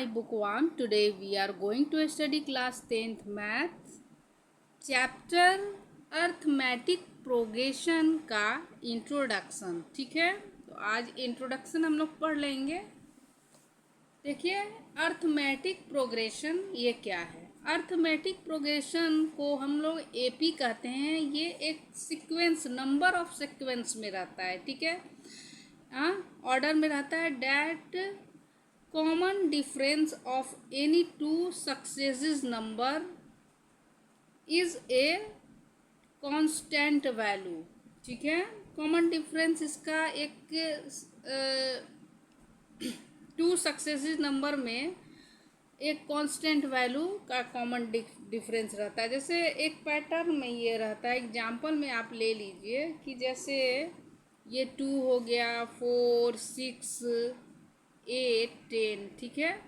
my book 1. Today we are going to study class 10th maths chapter arithmetic progression का introduction. ठीक है, तो आज इंट्रोडक्शन हम लोग पढ़ लेंगे। देखिए, अर्थमेटिक प्रोग्रेशन ये क्या है। अर्थमेटिक प्रोग्रेशन को हम लोग एपी कहते हैं। ये एक सीक्वेंस, नंबर ऑफ सीक्वेंस में रहता है। ठीक है, ऑर्डर में रहता है। That common difference of any two successive number is a constant value। ठीक है, कॉमन डिफरेंस इसका एक टू सक्सेसिव नंबर में एक कांस्टेंट वैल्यू का कॉमन डिफरेंस रहता है। जैसे एक पैटर्न में ये रहता है। एग्जांपल में आप ले लीजिए कि जैसे ये 2 हो गया, 4, 6, 8, 10। ठीक है,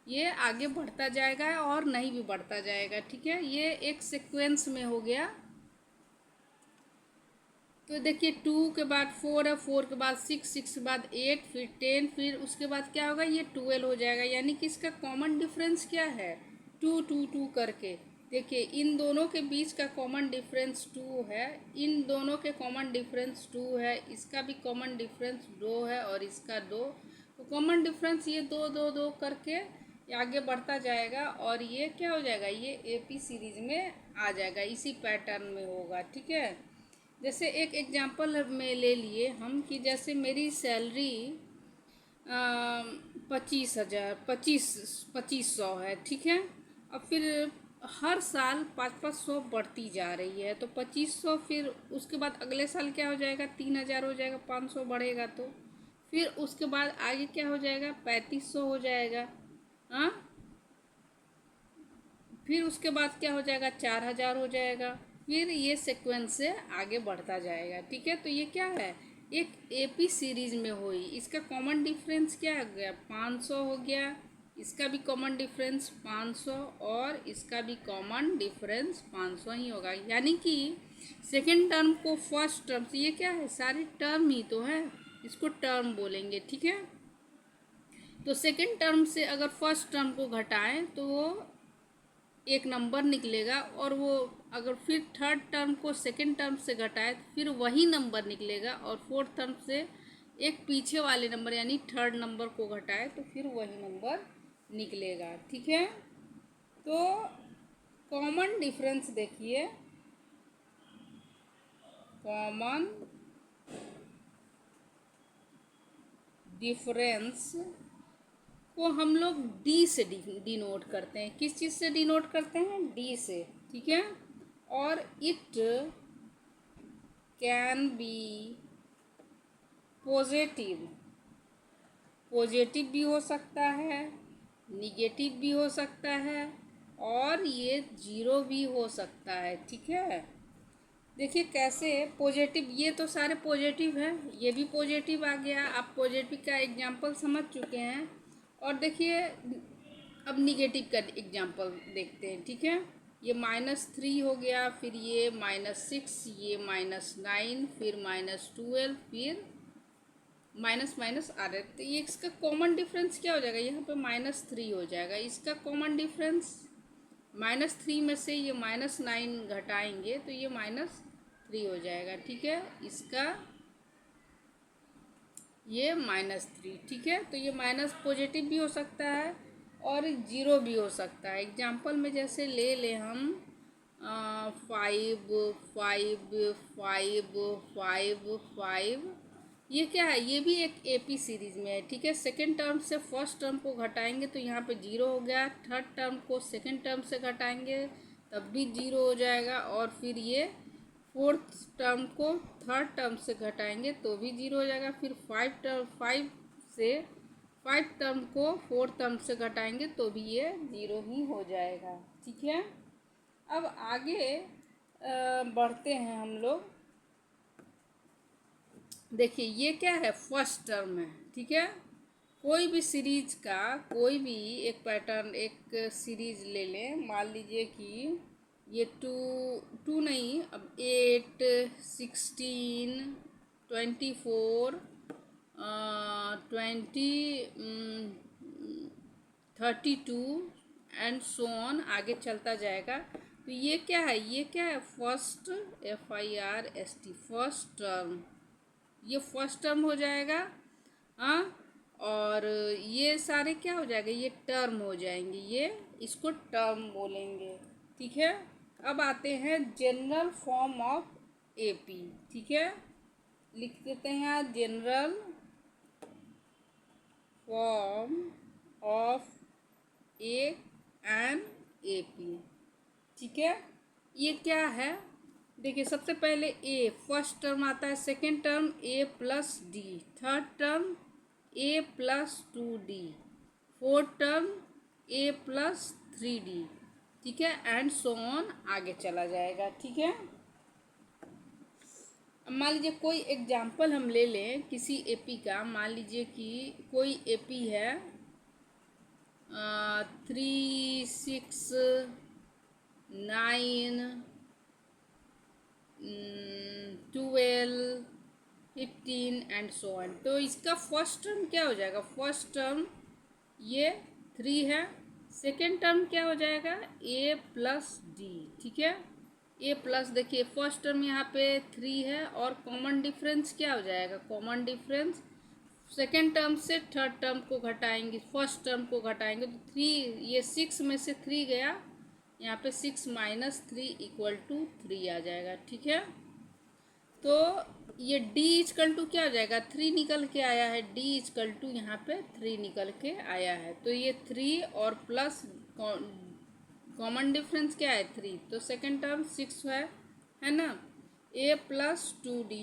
ये आगे बढ़ता जाएगा और नहीं भी बढ़ता जाएगा। ठीक है, ये एक सीक्वेंस में हो गया। तो देखिए 2 के बाद 4 है, 4 के बाद 6, 6 के बाद 8, फिर 10, फिर उसके बाद क्या होगा, ये 12 हो जाएगा। यानी कि इसका कॉमन डिफरेंस क्या है, 2 2 2 करके। देखिए इन दोनों के बीच का कॉमन डिफरेंस 2 है, इन दोनों के कॉमन डिफरेंस 2 है, इसका भी कॉमन डिफरेंस 2 है और इसका 2। तो कॉमन डिफरेंस ये 2 2 2 करके आगे बढ़ता जाएगा और ये क्या हो जाएगा, ये एपी सीरीज में आ जाएगा। इसी पैटर्न में होगा। ठीक है, जैसे एक एग्जांपल में ले लिए हम कि जैसे मेरी सैलरी 25,000 है। ठीक है, अब फिर हर साल 500 बढ़ती जा रही है। तो 2500, फिर उसके बाद अगले साल क्या हो जाएगा, 3000 हो जाएगा। 500 बढ़ेगा तो फिर उसके बाद आगे क्या हो जाएगा, 3500 हो जाएगा। हाँ, फिर उसके बाद क्या हो जाएगा, 4000 हो जाएगा। फिर ये सीक्वेंस से आगे बढ़ता जाएगा। ठीक है, तो ये क्या है, एक एपी सीरीज में हुई। इसका कॉमन डिफरेंस क्या हो गया, 500 हो गया। इसका भी कॉमन डिफरेंस 500 और इसका भी कॉमन डिफरेंस 500 ही होगा। यानी कि सेकेंड टर्म को फर्स्ट टर्म से, ये क्या है, सारे टर्म ही तो है, इसको टर्म बोलेंगे। ठीक है, तो सेकेंड टर्म से अगर फर्स्ट टर्म को घटाएं तो वो एक नंबर निकलेगा, और वो अगर फिर थर्ड टर्म को सेकेंड टर्म से घटाए तो फिर वही नंबर निकलेगा, और फोर्थ टर्म से एक पीछे वाले नंबर यानी थर्ड नंबर को घटाए तो फिर वही नंबर निकलेगा। ठीक है, तो कॉमन डिफरेंस देखिए, कॉमन डिफरेंस को हम लोग डी से डिनोट करते हैं। किस चीज़ से डिनोट करते हैं, डी से। ठीक है, और it can be positive, positive भी हो सकता है, निगेटिव भी हो सकता है, और ये जीरो भी हो सकता है। ठीक है, देखिए कैसे पॉजिटिव, ये तो सारे पॉजिटिव है, ये भी पॉजिटिव आ गया। आप पॉजिटिव का एग्जांपल समझ चुके हैं। और देखिए अब निगेटिव का एग्जांपल देखते हैं। ठीक है, ये -3 हो गया, फिर ये -6, ये -9, फिर -12, फिर माइनस माइनस आ रहे। तो ये इसका कॉमन डिफरेंस क्या हो जाएगा, यहाँ पे -3 हो जाएगा। इसका कॉमन डिफरेंस -3 में से ये -9 घटाएंगे तो ये -3 हो जाएगा। ठीक है, इसका ये -3। ठीक है, तो ये माइनस पॉजिटिव भी हो सकता है और जीरो भी हो सकता है। एग्जांपल में जैसे ले ले हम 5 5 5 5 5, ये क्या है, ये भी एक एपी सीरीज में है। ठीक है, सेकेंड टर्म से फर्स्ट टर्म को घटाएंगे तो यहाँ पे जीरो हो गया। थर्ड टर्म को सेकेंड टर्म से घटाएंगे तब भी जीरो हो जाएगा, और फिर ये फोर्थ टर्म को थर्ड टर्म से घटाएंगे तो भी जीरो हो जाएगा। फिर 5 टर्म को फोर्थ टर्म से घटाएंगे तो भी ये जीरो ही हो जाएगा। ठीक है, अब आगे बढ़ते हैं हम लोग। देखिए ये क्या है, फर्स्ट टर्म है। ठीक है, कोई भी सीरीज का कोई भी एक पैटर्न, एक सीरीज ले लें। मान लीजिए कि ये 2 नहीं, अब 8, 16, 24, 20, 32 एंड सो ऑन आगे चलता जाएगा। तो ये क्या है, ये क्या है, फर्स्ट FIRST फर्स्ट टर्म, ये फर्स्ट टर्म हो जाएगा। हाँ, और ये सारे क्या हो जाएगा, ये टर्म हो जाएंगे, ये इसको टर्म बोलेंगे। ठीक है, अब आते हैं जनरल फॉर्म ऑफ AP। ठीक है, लिख देते हैं general form of N AP। ठीक है, ये क्या है, देखिए सबसे पहले A फर्स्ट टर्म आता है, second term A+D, third term A+2D, fourth term A+3D। ठीक है, एंड सो ऑन आगे चला जाएगा। ठीक है, अब मान लीजिए कोई एग्जाम्पल हम ले लें किसी AP का। मान लीजिए कि कोई AP है 3, 6, 9, 12, 15 एंड सो ऑन। तो इसका फर्स्ट टर्म क्या हो जाएगा, फर्स्ट टर्म ये 3 है, सेकेंड टर्म क्या हो जाएगा A+D। ठीक है, A+, देखिए फर्स्ट टर्म यहाँ पे 3 है और कॉमन डिफरेंस क्या हो जाएगा, कॉमन डिफरेंस सेकेंड टर्म से थर्ड टर्म को घटाएंगे, फर्स्ट टर्म को घटाएंगे तो 3, ये 6 में से 3 गया, यहाँ पे 6 - 3 = 3 आ जाएगा। ठीक है, तो ये D क्या हो जाएगा, 3 निकल के आया है, D यहाँ पे 3 निकल के आया है। तो ये 3 और प्लस कॉमन डिफरेंस क्या है 3, तो सेकेंड टर्म 6 है ना। A+2D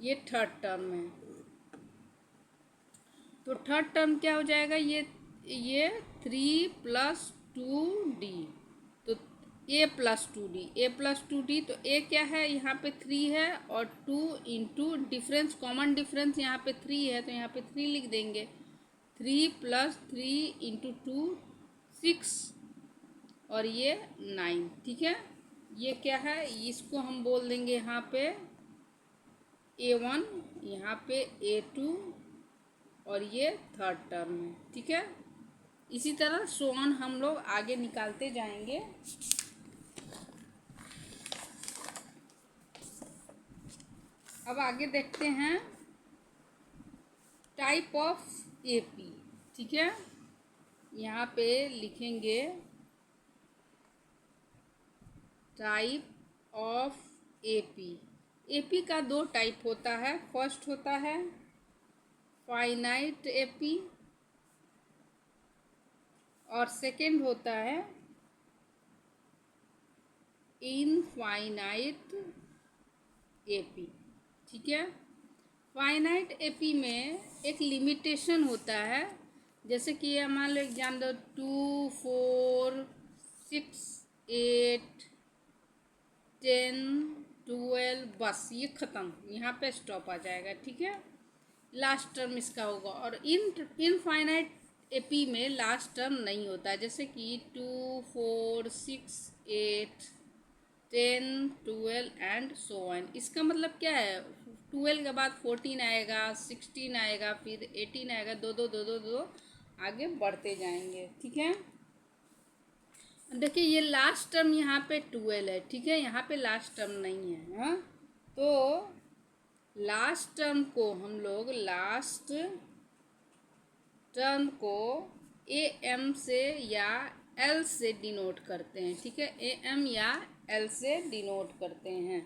ये थर्ड टर्म है, तो थर्ड टर्म क्या हो जाएगा, ये 3 + 2D, तो A+2D तो A क्या है, यहाँ पे 3 है और 2 × डिफरेंस, कॉमन डिफरेंस यहाँ पे 3 है तो यहाँ पे 3 लिख देंगे। 3 + 3 × 2 6 और ये 9। ठीक है, ये क्या है, इसको हम बोल देंगे यहाँ पे A1, यहाँ पे A2 और ये थर्ड टर्म है। ठीक है, इसी तरह सो ऑन हम लोग आगे निकालते जाएंगे। अब आगे देखते हैं टाइप ऑफ AP। ठीक है, यहाँ पे लिखेंगे टाइप ऑफ AP। AP का 2 टाइप होता है, फर्स्ट होता है फाइनाइट AP और सेकंड होता है इनफाइनाइट AP। ठीक है, फाइनाइट AP में एक लिमिटेशन होता है, जैसे कि ये मान लो एग्जाम दो 2, 4, 6, 8, 10, 12, बस ये ख़त्म, यहाँ पे स्टॉप आ जाएगा। ठीक है, लास्ट टर्म इसका होगा। और इनफाइनाइट AP में लास्ट टर्म नहीं होता है, जैसे कि 2, 4, 6, 8, 10, 12 एंड सो ऑन। इसका मतलब क्या है, 12 के बाद 14 आएगा, 16 आएगा, फिर 18 आएगा, दो आगे बढ़ते जाएंगे। ठीक है, देखिए ये लास्ट टर्म यहाँ पे 12 है। ठीक है, यहाँ पे लास्ट टर्म नहीं है। हाँ, तो लास्ट टर्म को हम लोग AM से या L से डिनोट करते हैं। ठीक है, AM या L से डिनोट करते हैं।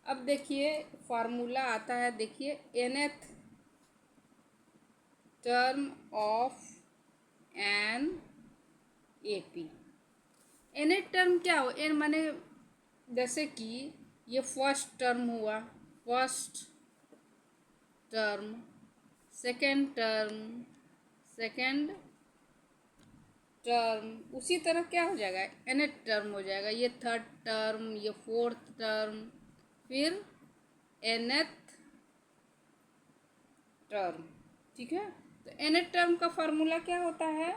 अब देखिए फार्मूला आता है, देखिए nth term of N AP। nth term क्या हो, n माने जैसे कि ये फर्स्ट टर्म हुआ, first term, second term, second term, उसी तरह क्या हो जाएगा nth टर्म हो जाएगा, ये थर्ड टर्म, ये फोर्थ टर्म, फिर nth टर्म। ठीक है, तो nth टर्म का फार्मूला क्या होता है,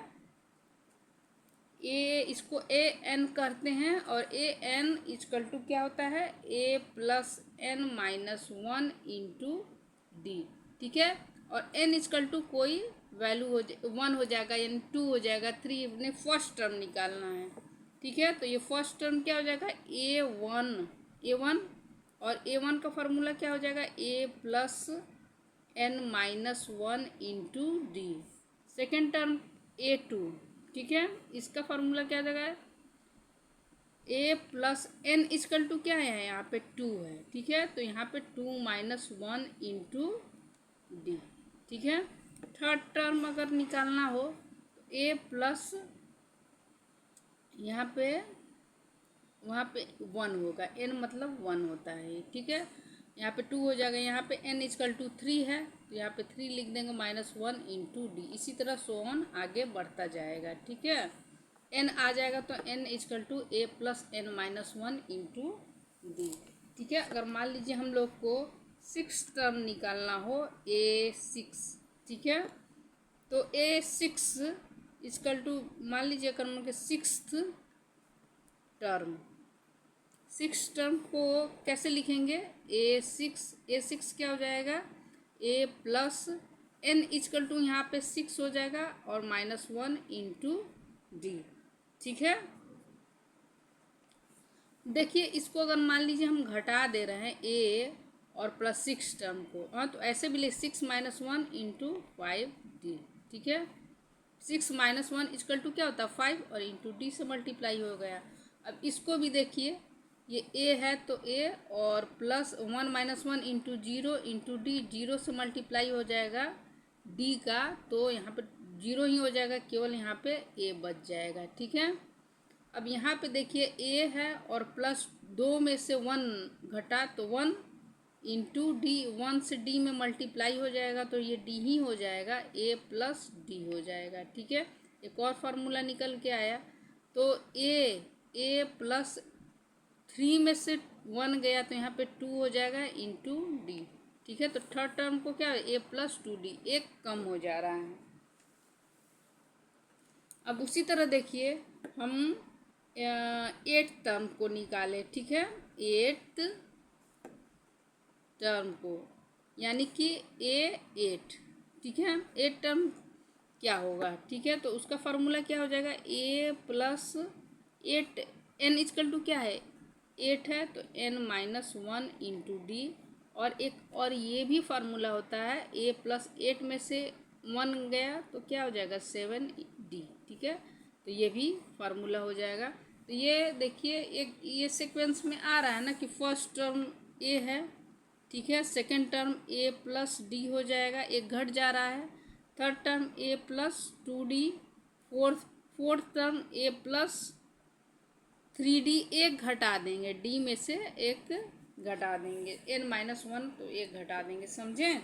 इसको AN करते हैं और AN = क्या होता है, A+N - 1 × D। ठीक है, और N = कोई वैल्यू हो 1 हो जाएगा, यानी 2 हो जाएगा, 3 अपने फर्स्ट टर्म निकालना है। ठीक है, तो ये फर्स्ट टर्म क्या हो जाएगा, ए वन, और ए वन का फॉर्मूला क्या हो जाएगा, ए plus N minus one into D. Second term ए2, ठीक है, इसका फॉर्मूला क्या हो जाएगा, ए प्लस एन इजकल टू क्या है, यहाँ पे 2 है। ठीक है, तो यहाँ पे 2 माइनस वन इंटू डी। ठीक है, थर्ड टर्म अगर निकालना हो तो ए प्लस यहाँ पे वहाँ पे 1 होगा, एन मतलब 1 होता है। ठीक है, यहाँ पे 2 हो जाएगा, यहाँ पे एन इजकल टू 3 है, तो यहाँ पे 3 लिख देंगे माइनस वन इंटू डी। इसी तरह सो ऑन आगे बढ़ता जाएगा। ठीक है, एन आ जाएगा तो n equal to A plus N minus one into D. ठीक है, अगर मान लीजिए हम लोग को 6 टर्म निकालना हो, A6, ठीक है, तो A6 इजकल टू मान लीजिए अगर हम के सिक्स टर्म को कैसे लिखेंगे, ए सिक्स क्या हो जाएगा, ए प्लस एन इजकल टू यहाँ पे 6 हो जाएगा और माइनस वन इंटू डी। ठीक है, देखिए इसको अगर मान लीजिए हम घटा दे रहे हैं ए और प्लस 6 टर्म को, हाँ, तो ऐसे भी ले 6 माइनस वन इंटू 5D। ठीक है, 6 माइनस वन इजकल टू क्या होता है 5 और इंटू डी से मल्टीप्लाई हो गया। अब इसको भी देखिए, ये ए है तो ए और plus 1 minus one into zero into D, zero से मल्टीप्लाई हो जाएगा डी का, तो यहाँ पे जीरो ही हो जाएगा, केवल यहाँ पे ए बच जाएगा। ठीक है, अब यहाँ पे देखिए ए है और प्लस 2 में से 1 घटा तो 1 इंटू डी, 1 से डी में मल्टीप्लाई हो जाएगा, तो ये डी ही हो जाएगा, ए प्लस डी हो जाएगा। ठीक है, एक और फार्मूला निकल के आया, तो ए प्लस 3 में से 1 गया तो यहाँ पे 2 हो जाएगा इंटू डी। ठीक है, तो थर्ड टर्म को क्या है, ए प्लस 2D, एक कम हो जा रहा है। अब उसी तरह देखिए हम 8th टर्म को निकाले। ठीक है, 8th टर्म को, यानी कि A8। ठीक है, 8th टर्म क्या होगा, ठीक है, तो उसका फार्मूला क्या हो जाएगा, ए प्लस 8, एन इजकल टू क्या है 8 है, तो n minus one into d. और एक और ये भी फार्मूला होता है, ए प्लस 8 में से 1 गया तो क्या हो जाएगा 7D। ठीक है, तो ये भी फार्मूला हो जाएगा। तो ये देखिए एक ये सीक्वेंस में आ रहा है ना कि फर्स्ट टर्म ए है, ठीक है, सेकेंड टर्म ए प्लस डी हो जाएगा, एक घट जा रहा है, थर्ड टर्म ए प्लस 2D, फोर्थ टर्म ए प्लस 3D, एक घटा देंगे, डी में से एक घटा देंगे, एन माइनस वन तो एक घटा देंगे, समझे।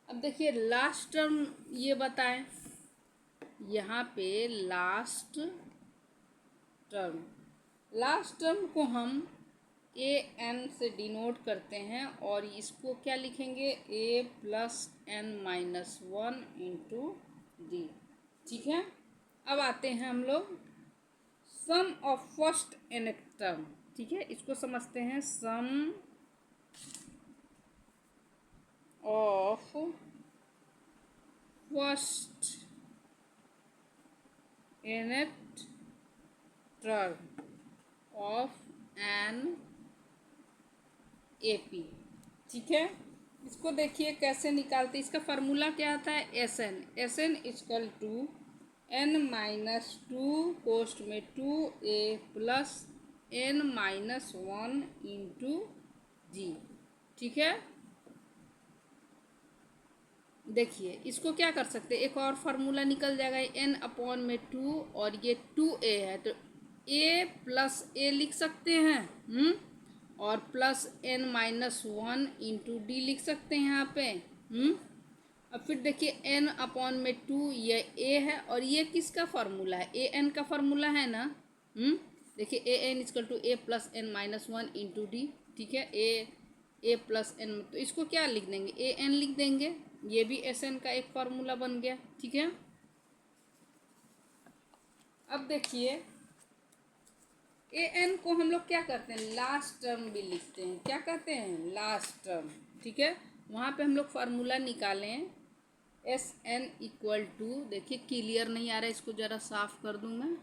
अब देखिए लास्ट टर्म ये बताएं, यहाँ पे लास्ट टर्म को हम ए एन से डिनोट करते हैं, और इसको क्या लिखेंगे, A plus N minus one into D. ठीक है, अब आते हैं हम लोग sum of first N term. ठीक है, इसको समझते हैं, sum of first nth term of N AP। ठीक है, इसको देखिए कैसे निकालते, इसका फार्मूला क्या आता है, S N equal to N minus 2 कोस्ट में 2A plus N minus one into G. ठीक है, देखिए इसको क्या कर सकते हैं, एक और फार्मूला निकल जाएगा, एन अपॉन में 2 और ये 2A है तो A प्लस ए लिख सकते हैं, और plus N minus one into d लिख सकते हैं यहाँ पे। अब फिर देखिए एन अपॉन में 2, ये ए है, और ये किसका फार्मूला है, ए एन का फार्मूला है ना। देखिए A N equal to A plus N minus one into D. ठीक है, ए प्लस एन, तो इसको क्या लिख देंगे, ए एन लिख देंगे, ये भी एस एन का एक फार्मूला बन गया। ठीक है, अब देखिए ए एन को हम लोग क्या करते हैं, लास्ट टर्म भी लिखते हैं, क्या कहते हैं, लास्ट टर्म। ठीक है, वहाँ पे हम लोग फार्मूला निकालें, एस एन इक्वल टू, देखिए क्लियर नहीं आ रहा है, इसको ज़रा साफ कर दूँ मैं।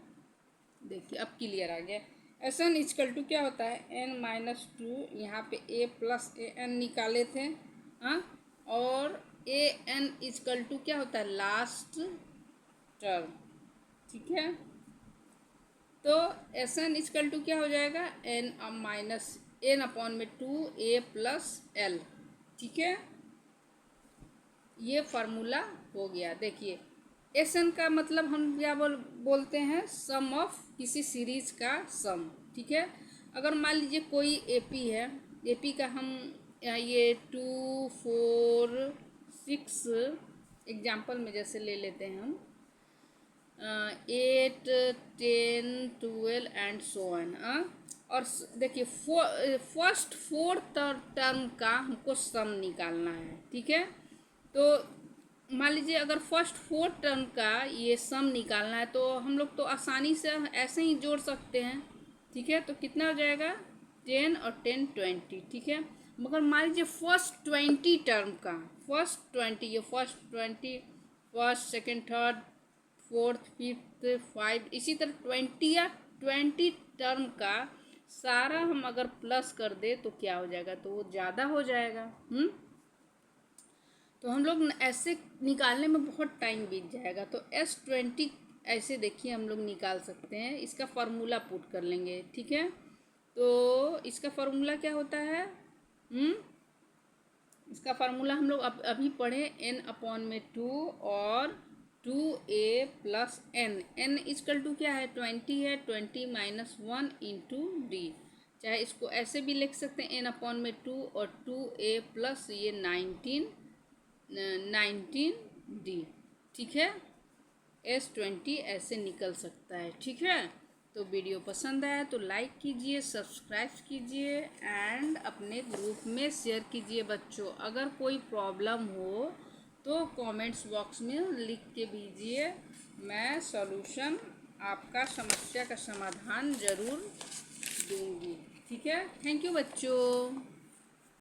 देखिए अब क्लियर आ गया। एस एन इक्वल टू क्या होता है, एन माइनस टू, यहाँ पे ए प्लस ए एन निकाले थे, हाँ, और ए एन इक्वल टू क्या होता है, लास्ट टर्म, ठीक है। तो एस एन इक्वल टू क्या हो जाएगा, एन माइनस एन अपॉन में टू ए प्लस एल, ठीक है। ये फार्मूला हो गया। देखिए एस एन का मतलब हम क्या बोलते हैं, सम ऑफ किसी सीरीज का सम, ठीक है। अगर मान लीजिए कोई एपी है, एपी का हम ये 2 4 6 एग्जाम्पल में जैसे ले लेते हैं हम 8 10 12 एंड सो ऑन। और देखिए फर्स्ट फोर्थ टर्म का हमको सम निकालना है, ठीक है। तो मान लीजिए अगर फर्स्ट फोर्थ टर्म का ये सम निकालना है तो हम लोग तो आसानी से ऐसे ही जोड़ सकते हैं, ठीक है। तो कितना हो जाएगा, 10 और 10 20, ठीक है। मगर मान लीजिए फर्स्ट 20 टर्म का, फर्स्ट 20, ये first 20, first second third fourth fifth 5, इसी तरह 20 या 20 टर्म का सारा हम अगर प्लस कर दे तो क्या हो जाएगा, तो वो ज़्यादा हो जाएगा। तो हम लोग ऐसे निकालने में बहुत टाइम बीत जाएगा। तो S20 ऐसे देखिए हम लोग निकाल सकते हैं, इसका फार्मूला पुट कर लेंगे, ठीक है। तो इसका फार्मूला क्या होता है, इसका फार्मूला हम लोग अभी पढ़े, n अपॉन में 2 और 2a प्लस n, n इक्वल टू क्या है, 20 है, 20 माइनस 1 इंटू डी। चाहे इसको ऐसे भी लिख सकते हैं, n अपॉन में 2 और 2a प्लस ये 19 डी, ठीक है। S20 ऐसे निकल सकता है, ठीक है। तो वीडियो पसंद आया तो लाइक कीजिए, सब्सक्राइब कीजिए एंड अपने ग्रुप में शेयर कीजिए बच्चों। अगर कोई प्रॉब्लम हो तो कमेंट्स बॉक्स में लिख के भेजिए, मैं सॉल्यूशन आपका समस्या का समाधान ज़रूर दूंगी, ठीक है। थैंक यू बच्चों।